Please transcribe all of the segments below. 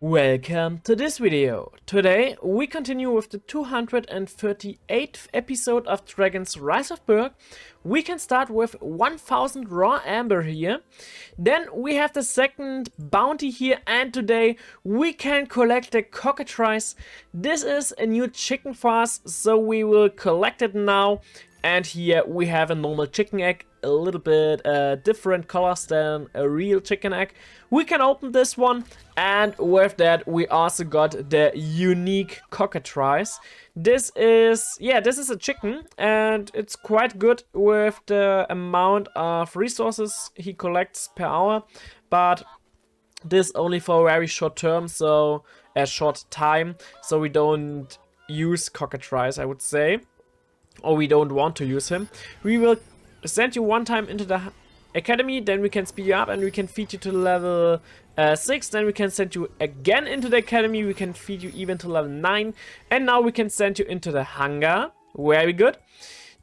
Welcome to this video. Today we continue with the 238th episode of Dragon's Rise of Berk. We can start with 1000 raw amber here. Then we have the second bounty here, and today we can collect the Cockatrice. This is a new chicken for us, so we will collect it now. And here we have a normal chicken egg, a little bit different colors than a real chicken egg. We can open this one, and with that we also got the unique Cockatrice. This is a chicken, and it's quite good with the amount of resources he collects per hour, but this only for a very short term, so a short time, so we don't use Cockatrice, I would say. Or we don't want to use him. We will send you one time into the academy, then we can speed you up and we can feed you to level 6. Then we can send you again into the academy, we can feed you even to level 9. And now we can send you into the hangar. Very good.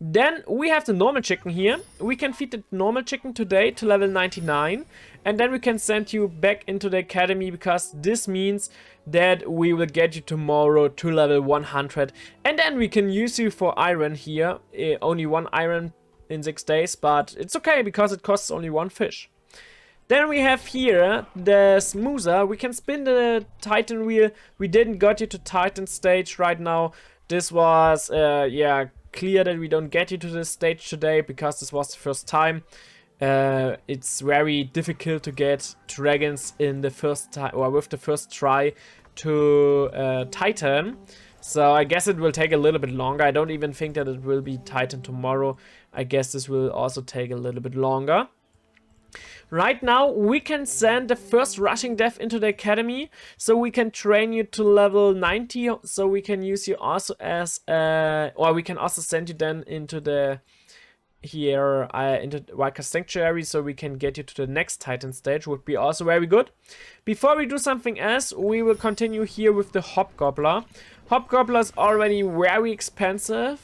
Then we have the normal chicken here. We can feed the normal chicken today to level 99. And then we can send you back into the academy, because this means that we will get you tomorrow to level 100. And then we can use you for iron here. Only 1 iron in 6 days, but it's okay because it costs only 1 fish. Then we have here the smoother. We can spin the Titan wheel. We didn't got you to Titan stage right now. This was, clear that we don't get you to this stage today because this was the first time. It's very difficult to get dragons in the first time, or with the first try to Titan. So I guess it will take a little bit longer. I don't even think that it will be Titan tomorrow. I guess this will also take a little bit longer. Right now we can send the first rushing death into the academy, so we can train you to level 90, so we can use you also as or we can also send you then into the into Wildcard Sanctuary, so we can get you to the next Titan stage. Would be also very good. Before we do something else, we will continue here with the Hobgobbler. Hobgobbler is already very expensive,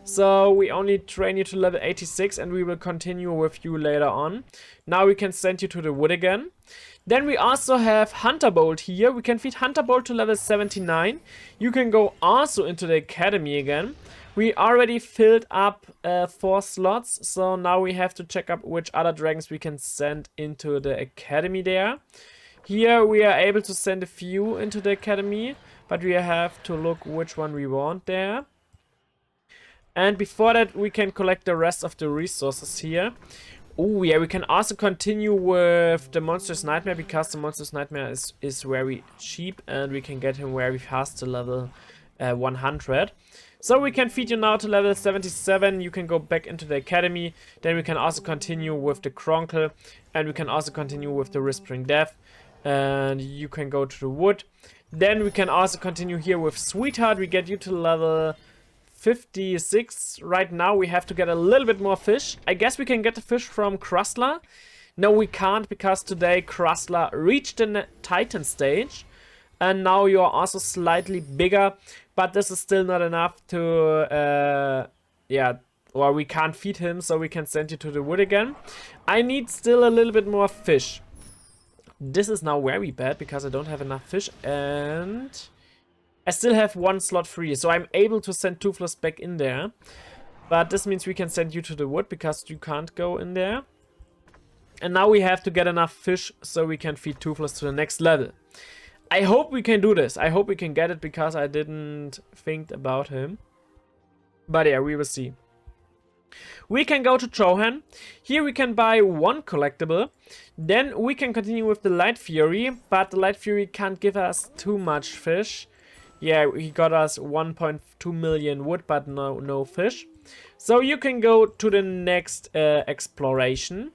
so we only train you to level 86, and we will continue with you later on. Now we can send you to the wood again. Then we also have Hunter Bolt here. We can feed Hunter Bolt to level 79. You can go also into the academy again. We already filled up 4 slots, so now we have to check up which other dragons we can send into the academy there. Here we are able to send a few into the academy, but we have to look which one we want there. And before that we can collect the rest of the resources here. Oh yeah, we can also continue with the Monster's Nightmare, because the Monster's Nightmare is very cheap and we can get him very fast to level 100. So we can feed you now to level 77. You can go back into the academy. Then we can also continue with the Cronkle, and we can also continue with the Whispering Death. And you can go to the wood. Then we can also continue here with Sweetheart. We get you to level 56. Right now we have to get a little bit more fish. I guess we can get the fish from Crustler. No, we can't, because today Crustler reached the Titan stage. And now you're also slightly bigger, but this is still not enough to, or we can't feed him, so we can send you to the wood again. I need still a little bit more fish. This is now very bad, because I don't have enough fish, and I still have 1 slot free, so I'm able to send Toothless back in there. But this means we can send you to the wood, because you can't go in there. And now we have to get enough fish, so we can feed Toothless to the next level. I hope we can do this. I hope we can get it, because I didn't think about him. But yeah, we will see. We can go to Johan. Here we can buy 1 collectible. Then we can continue with the Light Fury, but the Light Fury can't give us too much fish. Yeah, he got us 1.2 million wood, but no fish. So you can go to the next exploration.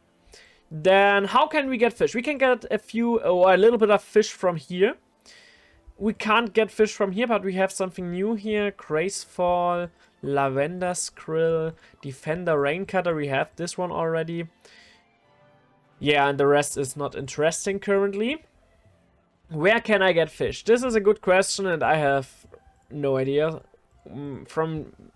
Then how can we get fish? We can get a few, or a little bit of fish from here. We can't get fish from here, but we have something new here. Gracefall, Lavender Skrill, Defender Raincutter. We have this one already. Yeah, and the rest is not interesting currently. Where can I get fish? This is a good question, and I have no idea.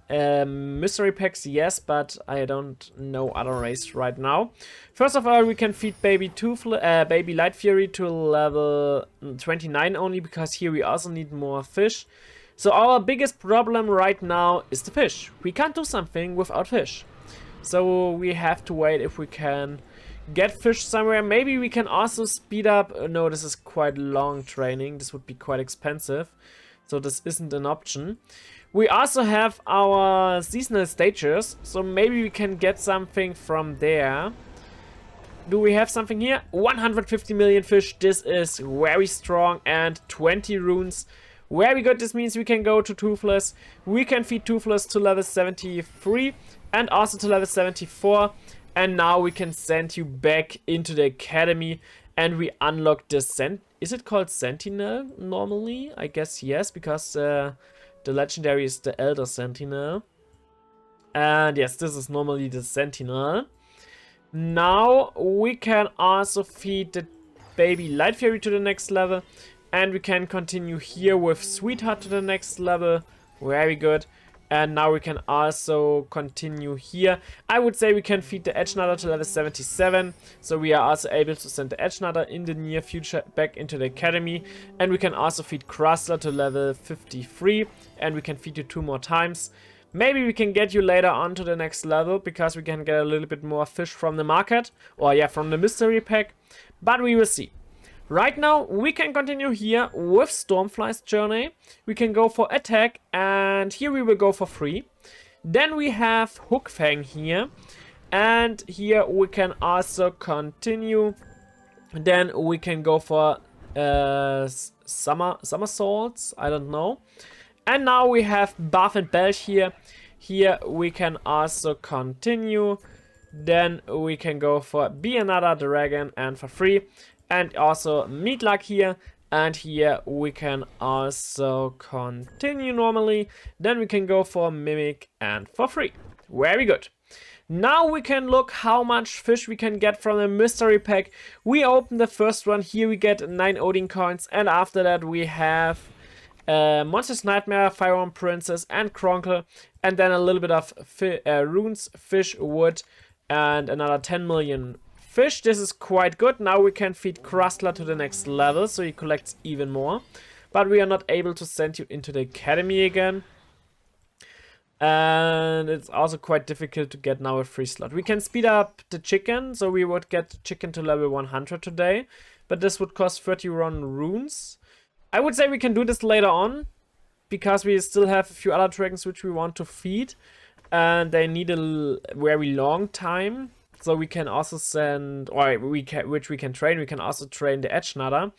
mystery packs, yes, but I don't know other races right now. First of all, we can feed Baby Light Fury to level 29 only, because here we also need more fish. So our biggest problem right now is the fish. We can't do something without fish. So we have to wait if we can get fish somewhere. Maybe we can also speed up. No, this is quite long training. This would be quite expensive. So this isn't an option. We also have our seasonal stages. So maybe we can get something from there. Do we have something here? 150 million fish. This is very strong. And 20 runes. Very good. This means we can go to Toothless. We can feed Toothless to level 73. And also to level 74. And now we can send you back into the academy. And we unlock the Is it called Sentinel normally? I guess yes, because the legendary is the Elder Sentinel. And yes, this is normally the Sentinel. Now we can also feed the Baby Light Fury to the next level. And we can continue here with Sweetheart to the next level. Very good. And now we can also continue here. I would say we can feed the Edge Nutter to level 77. So we are also able to send the Edge Nutter in the near future back into the academy. And we can also feed Crustler to level 53. And we can feed you 2 more times. Maybe we can get you later on to the next level, because we can get a little bit more fish from the market. Or yeah, from the mystery pack. But we will see. Right now, we can continue here with Stormfly's journey. We can go for attack, and here we will go for free. Then we have Hookfang here, and here we can also continue. Then we can go for somersaults, I don't know. And now we have Buff and Belch here. Here we can also continue. Then we can go for Be Another Dragon and for free. And also Meatluck here. And here we can also continue normally. Then we can go for Mimic and for free. Very good. Now we can look how much fish we can get from the mystery pack. We open the first one. Here we get 9 Odin coins. And after that we have Monster's Nightmare, Firearm Princess and Kronkle. And then a little bit of runes, fish, wood. And another 10 million fish. This is quite good. Now we can feed Crustler to the next level, so he collects even more. But we are not able to send you into the academy again. And it's also quite difficult to get now a free slot. We can speed up the chicken, so we would get the chicken to level 100 today. But this would cost 31 runes. I would say we can do this later on, because we still have a few other dragons which we want to feed. And they need a very long time. So we can also send, or which we can train. We can also train the Edge Nutter.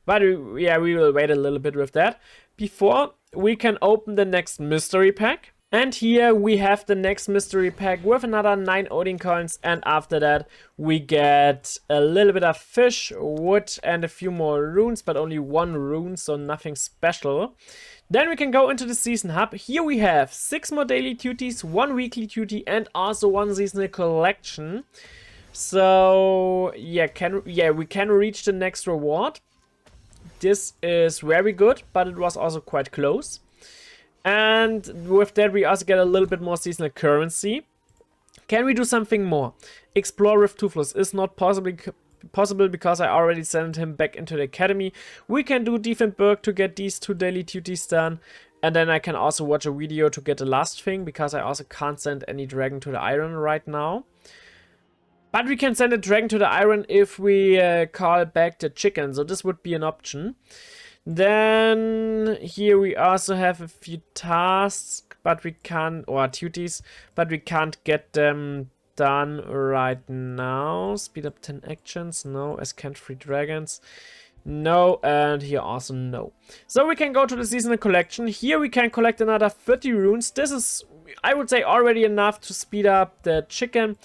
But yeah, we will wait a little bit with that before we can open the next mystery pack. And here we have the next mystery pack with another 9 Odin coins. And after that we get a little bit of fish, wood and a few more runes, but only 1 rune, so nothing special. Then we can go into the season hub. Here we have 6 more daily duties, 1 weekly duty and also 1 seasonal collection. So yeah, we can reach the next reward. This is very good, but it was also quite close. And with that we also get a little bit more seasonal currency. Can we do something more? Explore with Toothless is not possible because I already sent him back into the academy. We can do Defend Berk to get these 2 daily duties done. And then I can also watch a video to get the last thing, because I also can't send any dragon to the iron right now. But we can send a dragon to the iron if we call back the chicken, so this would be an option. Then here we also have a few tasks, but we can't, or duties, but we can't get them done right now. Speed up 10 actions, no. Escant 3 dragons, no. And here also no. So we can go to the seasonal collection. Here we can collect another 30 runes. This is, I would say, already enough to speed up the chicken.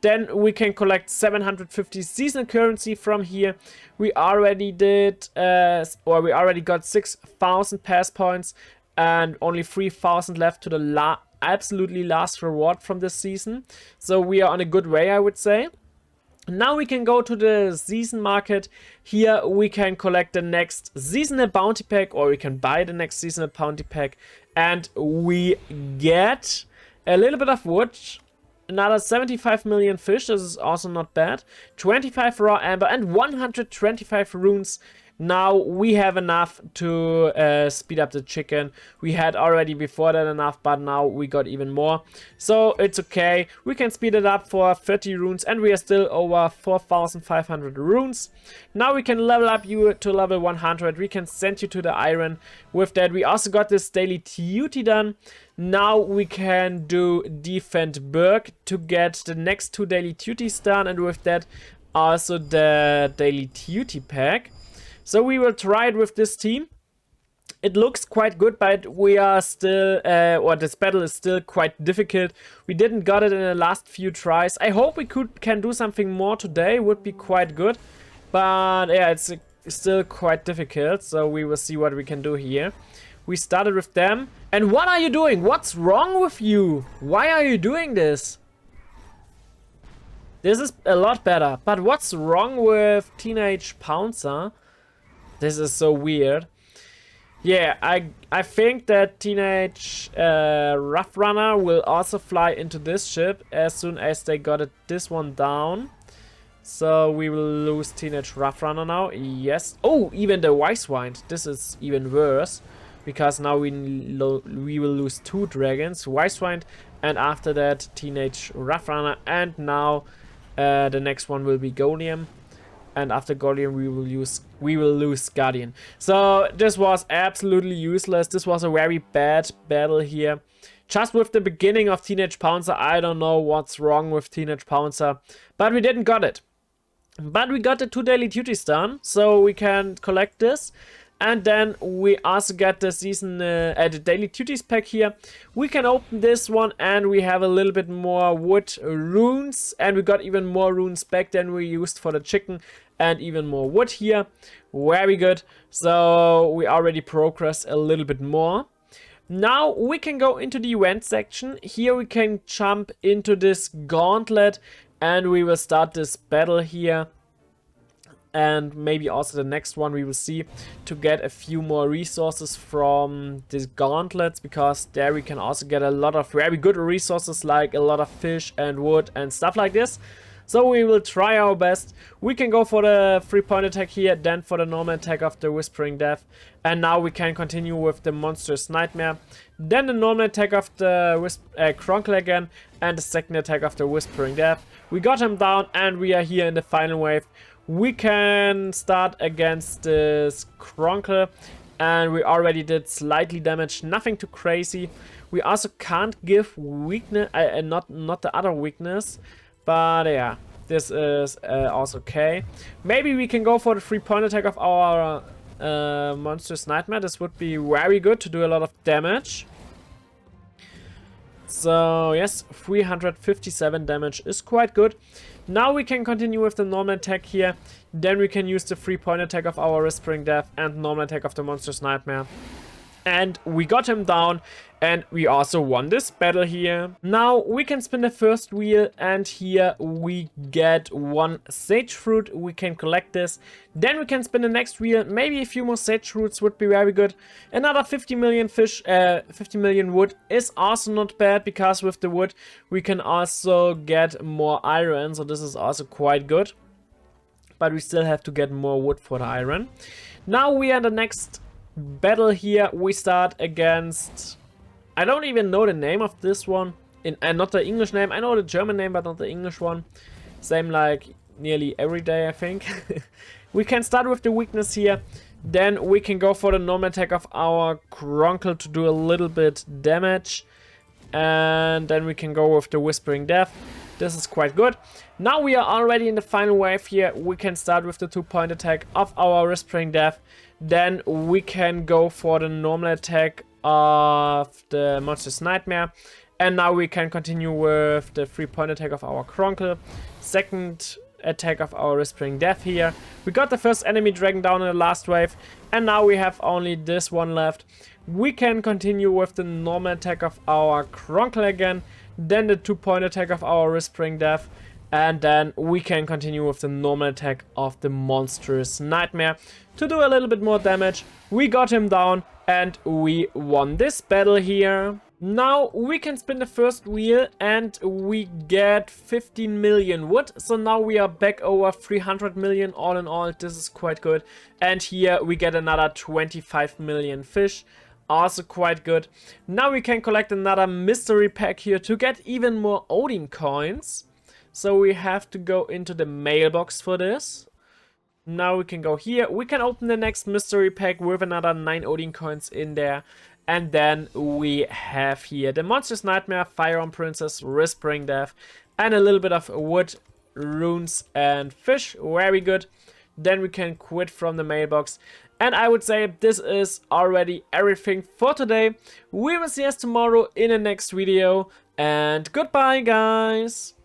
Then we can collect 750 seasonal currency from here. We already did, or we already got 6,000 pass points and only 3,000 left to the absolutely last reward from this season. So we are on a good way, I would say. Now we can go to the season market. Here we can collect the next seasonal bounty pack, or we can buy the next seasonal bounty pack, and we get a little bit of wood, another 75 million fish, this is also not bad, 25 raw amber and 125 runes. Now we have enough to speed up the chicken. We had already before that enough, but now we got even more. So it's okay. We can speed it up for 30 runes and we are still over 4,500 runes. Now we can level up you to level 100. We can send you to the iron. With that we also got this daily duty done. Now we can do defend Berk to get the next 2 daily duties done, and with that also the daily duty pack. So we will try it with this team. It looks quite good, but we are still, or this battle is still quite difficult. We didn't got it in the last few tries. I hope we can do something more today, would be quite good. But yeah, it's still quite difficult, so we will see what we can do here. We started with them. And what are you doing? What's wrong with you? Why are you doing this? This is a lot better. But what's wrong with Teenage Pouncer? This is so weird. Yeah, I think that Teenage Rough Runner will also fly into this ship as soon as they got this one down. So we will lose Teenage Rough Runner now. Yes. Oh, even the Wise Wind. This is even worse. Because now we will lose 2 dragons. Wise Wind, and after that Teenage Rough Runner. And now the next one will be Golem. And after Golem we will lose Guardian. So this was absolutely useless. This was a very bad battle here. Just with the beginning of Teenage Pouncer, I don't know what's wrong with Teenage Pouncer. But we didn't got it. But we got the 2 daily duties done. So we can collect this. And then we also get the season, the daily duties pack here. We can open this one and we have a little bit more wood runes. And we got even more runes back than we used for the chicken. And even more wood here. Very good. So we already progressed a little bit more. Now we can go into the event section. Here we can jump into this gauntlet. And we will start this battle here. And maybe also the next one we will see, to get a few more resources from these gauntlets, because there we can also get a lot of very good resources, like a lot of fish and wood and stuff like this. So we will try our best. We can go for the 3-point attack here, then for the normal attack of the Whispering Death. And now we can continue with the Monstrous Nightmare. Then the normal attack of the Cronkle again, and the second attack of the Whispering Death. We got him down and we are here in the final wave. We can start against this Cronkle, and we already did slightly damage, nothing too crazy. We also can't give weakness, not the other weakness, but yeah, this is also okay. Maybe we can go for the 3-point attack of our Monstrous Nightmare. This would be very good to do a lot of damage. So yes, 357 damage is quite good. Now we can continue with the normal attack here. Then we can use the 3-point attack of our Whispering Death and normal attack of the Monstrous Nightmare. And we got him down, and we also won this battle here. Now we can spin the first wheel, and here we get 1 sage fruit. We can collect this. Then we can spin the next wheel. Maybe a few more sage fruits would be very good. Another 50 million fish, 50 million wood is also not bad, because with the wood we can also get more iron. So this is also quite good. But we still have to get more wood for the iron. Now we are the next battle here. We start against, I don't even know the name of this one, not the English name. I know the German name, but not the English one. Same like nearly every day, I think. We can start with the weakness here. Then we can go for the normal attack of our Cronkle to do a little bit damage. And then we can go with the Whispering Death. This is quite good. Now we are already in the final wave here. We can start with the 2-point attack of our Whispering Death. Then we can go for the normal attack of the Monstrous Nightmare. And now we can continue with the 3-point attack of our Cronkle. Second attack of our Whispering Death here. We got the first enemy dragon down in the last wave. And now we have only this one left. We can continue with the normal attack of our Cronkle again. Then the 2-point attack of our Whispering Death. And then we can continue with the normal attack of the Monstrous Nightmare to do a little bit more damage. We got him down and we won this battle here. Now we can spin the first wheel and we get 15 million wood. So now we are back over 300 million all in all. This is quite good. And here we get another 25 million fish. Also quite good. Now we can collect another mystery pack here to get even more Odin coins. So we have to go into the mailbox for this. Now we can go here. We can open the next mystery pack with another 9 Odin coins in there. And then we have here the Monstrous Nightmare, Firearm Princess, Whispering Death, and a little bit of wood, runes, and fish. Very good. Then we can quit from the mailbox. And I would say this is already everything for today. We will see us tomorrow in the next video. And goodbye, guys.